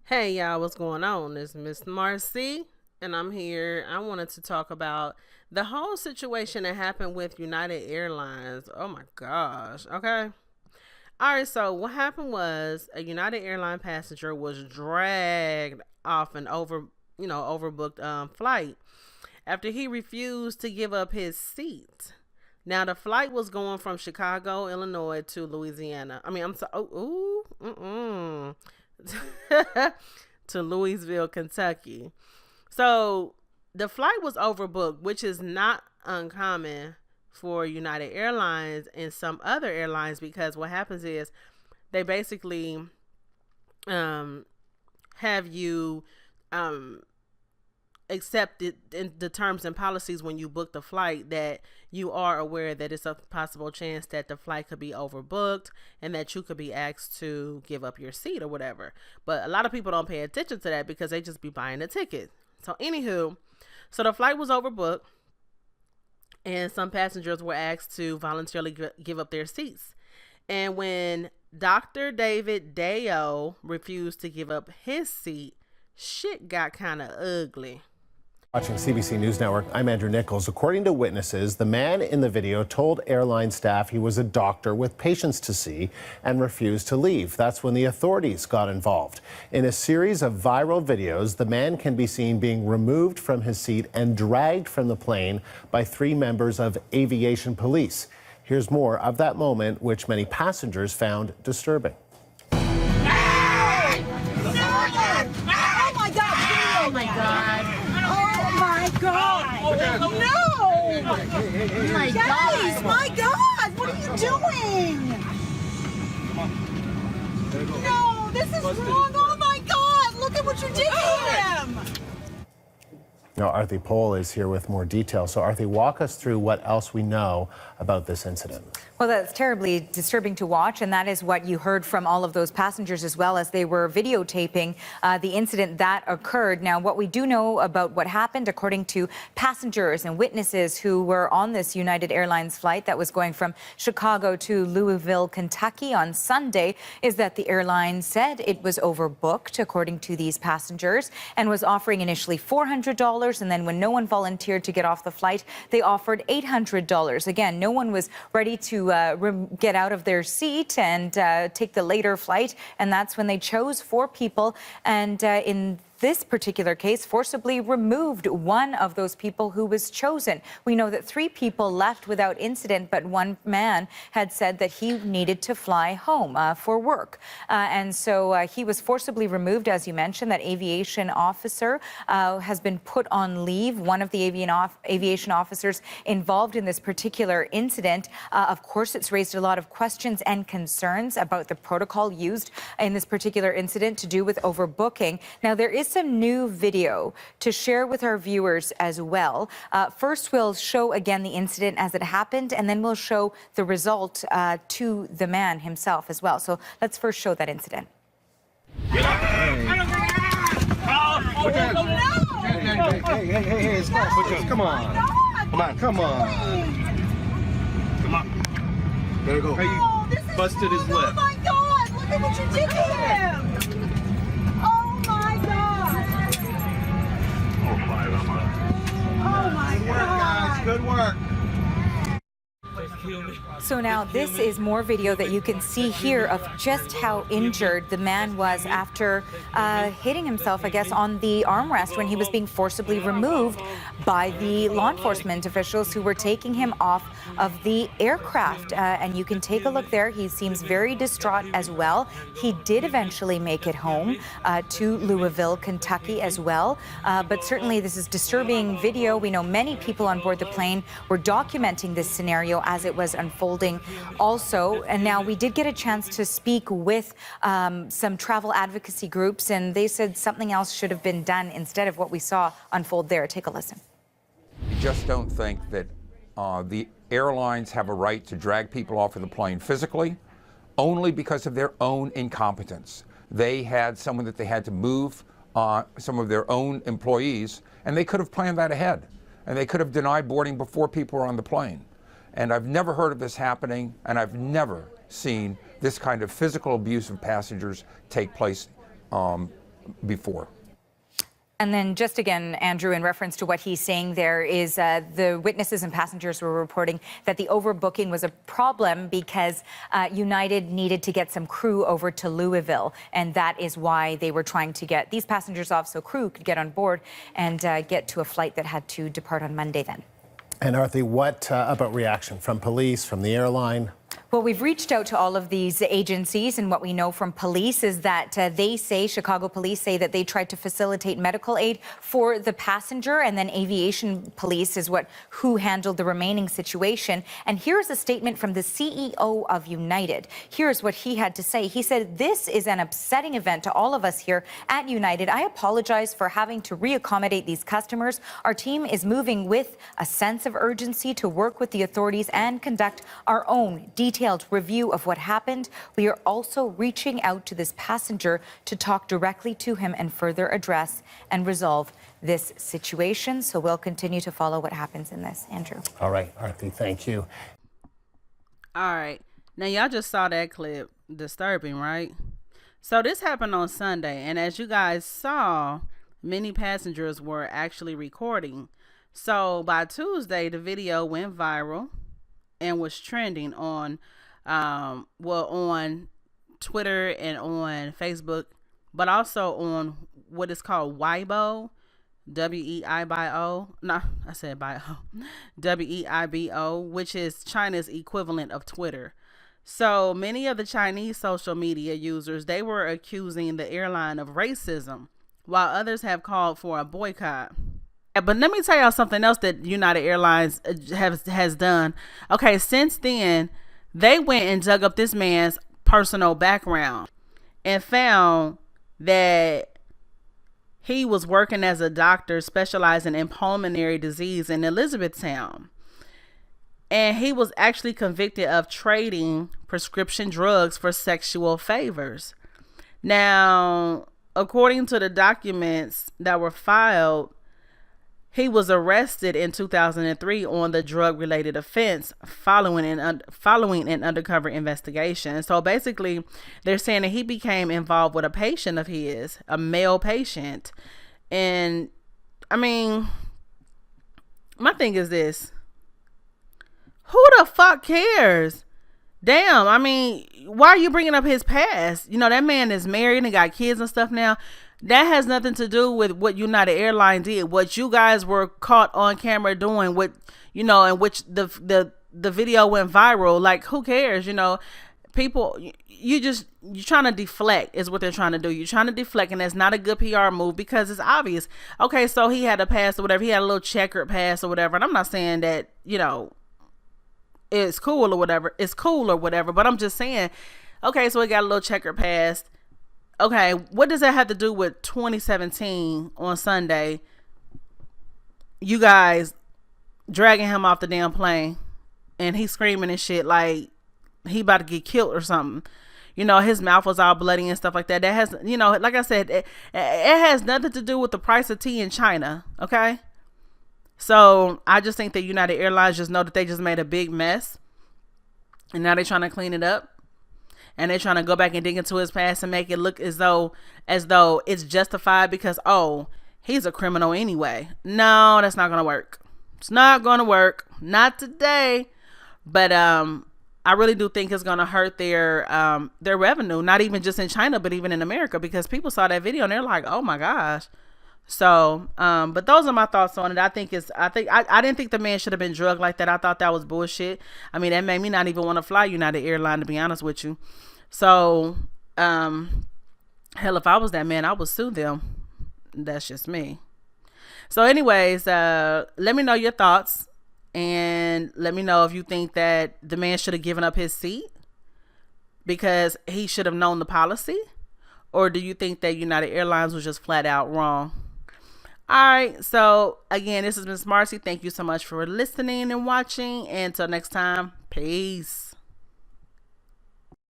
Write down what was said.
Hey y'all, what's going on? It's Miss Marcy, and I'm here. I wanted to talk about the whole situation that happened with United Airlines. Oh my gosh. Okay. All right, so what happened was a United Airline passenger was dragged off an overbooked flight after he refused to give up his seat. Now the flight was going from Chicago, Illinois to Louisiana. I mean, I'm so to Louisville, Kentucky. So the flight was overbooked, which is not uncommon for United Airlines and some other airlines, because what happens is they basically um, have you um, accept it in the terms and policies when you book the flight, that you are aware that it's a possible chance that the flight could be overbooked and that you could be asked to give up your seat or whatever. But a lot of people don't pay attention to that because they just be buying a ticket. So anywho, so the flight was overbooked and some passengers were asked to voluntarily give up their seats. And when Dr. David Deo refused to give up his seat, shit got kind of ugly. Watching CBC News Network, I'm Andrew Nichols. According to witnesses, the man in the video told airline staff he was a doctor with patients to see and refused to leave. That's when the authorities got involved. In a series of viral videos, the man can be seen being removed from his seat and dragged from the plane by 3 members of aviation police. Here's more of that moment, which many passengers found disturbing. Oh my God! Oh my God! No! Oh my Guys, my God! What are you doing? No, this is wrong! Oh my God! Look at what you did to him! Now, Arthi Pohl is here with more details. So, Arthi, walk us through what else we know about this incident. Well, that's terribly disturbing to watch, and that is what you heard from all of those passengers as well as they were videotaping the incident that occurred. Now, what we do know about what happened, according to passengers and witnesses who were on this United Airlines flight that was going from Chicago to Louisville, Kentucky on Sunday, is that the airline said it was overbooked, according to these passengers, and was offering initially $400. And then when no one volunteered to get off the flight, they offered $800. Again, no one was ready to get out of their seat and take the later flight. And that's when they chose 4 people. And in this particular case, forcibly removed one of those people who was chosen. We know that 3 people left without incident, but one man had said that he needed to fly home for work. And so he was forcibly removed, as you mentioned. That aviation officer has been put on leave. One of the aviation officers involved in this particular incident. Of course, it's raised a lot of questions and concerns about the protocol used in this particular incident to do with overbooking. Now, there is some new video to share with our viewers as well. First, we'll show again the incident as it happened, and then we'll show the result to the man himself as well. So let's first show that incident. Hey, stop. Come on. Come on. There you go. Hey, you busted his lip. Oh my God! Look at what you did to him! Oh my God! Oh my God! Good work. So now this is more video that you can see here of just how injured the man was after hitting himself, I guess, on the armrest when he was being forcibly removed by the law enforcement officials who were taking him off of the aircraft. And you can take a look there. He seems very distraught as well. He did eventually make it home to Louisville, Kentucky as well. But certainly this is disturbing video. We know many people on board the plane were documenting this scenario as it was unfolding also. And now we did get a chance to speak with some travel advocacy groups, and they said something else should have been done instead of what we saw unfold there. Take a listen. I just don't think that the airlines have a right to drag people off of the plane physically, only because of their own incompetence. They had someone that they had to move, some of their own employees, and they could have planned that ahead. And they could have denied boarding before people were on the plane. And I've never heard of this happening, and I've never seen this kind of physical abuse of passengers take place before. And then just again, Andrew, in reference to what he's saying there is the witnesses and passengers were reporting that the overbooking was a problem because United needed to get some crew over to Louisville. And that is why they were trying to get these passengers off so crew could get on board and get to a flight that had to depart on Monday then. And Arthi, what about reaction from police, from the airline? Well, we've reached out to all of these agencies, and what we know from police is that they say, Chicago police say that they tried to facilitate medical aid for the passenger, and then aviation police is who handled the remaining situation. And here's a statement from the CEO of United. Here's what he had to say. He said, "This is an upsetting event to all of us here at United. I apologize for having to reaccommodate these customers. Our team is moving with a sense of urgency to work with the authorities and conduct our own detailed review of what happened. We are also reaching out to this passenger to talk directly to him and further address and resolve this situation." So we'll continue to follow what happens in this, Andrew. All right, Arthi, thank you. All right. Now, y'all just saw that clip. Disturbing, right? So this happened on Sunday, and as you guys saw, many passengers were actually recording. So by Tuesday, the video went viral and was trending on on Twitter and on Facebook, but also on what is called Weibo, W-E-I-B-O. No, I said bio. W-E-I-B-O, which is China's equivalent of Twitter. So many of the Chinese social media users, they were accusing the airline of racism, while others have called for a boycott. But let me tell y'all something else that United Airlines has done. Okay, since then, they went and dug up this man's personal background and found that he was working as a doctor specializing in pulmonary disease in Elizabethtown. And he was actually convicted of trading prescription drugs for sexual favors. Now, according to the documents that were filed, he was arrested in 2003 on the drug-related offense following an undercover investigation. So basically, they're saying that he became involved with a patient of his, a male patient. And, I mean, my thing is this. Who the fuck cares? Damn, I mean, why are you bringing up his past? You know, that man is married and got kids and stuff now. That has nothing to do with what United Airlines did. What you guys were caught on camera doing, what, you know, in which the video went viral. Like, who cares? You know, people, you're trying to deflect is what they're trying to do. You're trying to deflect, and that's not a good PR move because it's obvious. Okay, so he had a pass or whatever. He had a little checkered pass or whatever. And I'm not saying that, you know, it's cool or whatever. It's cool or whatever. But I'm just saying, okay, so he got a little checkered pass. Okay, what does that have to do with 2017 on Sunday? You guys dragging him off the damn plane and he's screaming and shit like he about to get killed or something. You know, his mouth was all bloody and stuff like that. That has, you know, like I said, it has nothing to do with the price of tea in China. Okay. So I just think that United Airlines just know that they just made a big mess and now they're trying to clean it up. And they're trying to go back and dig into his past and make it look as though it's justified because, oh, he's a criminal anyway. No, that's not going to work. It's not going to work. Not today. But I really do think it's going to hurt their revenue, not even just in China, but even in America, because people saw that video and they're like, oh my gosh. So, but those are my thoughts on it. I didn't think the man should have been drugged like that. I thought that was bullshit. I mean, that made me not even want to fly United Airlines, to be honest with you. So, hell, if I was that man, I would sue them. That's just me. So anyways, let me know your thoughts and let me know if you think that the man should have given up his seat because he should have known the policy, or do you think that United Airlines was just flat out wrong? All right, so again, this has been Smarcy. Thank you so much for listening and watching. And until next time, peace.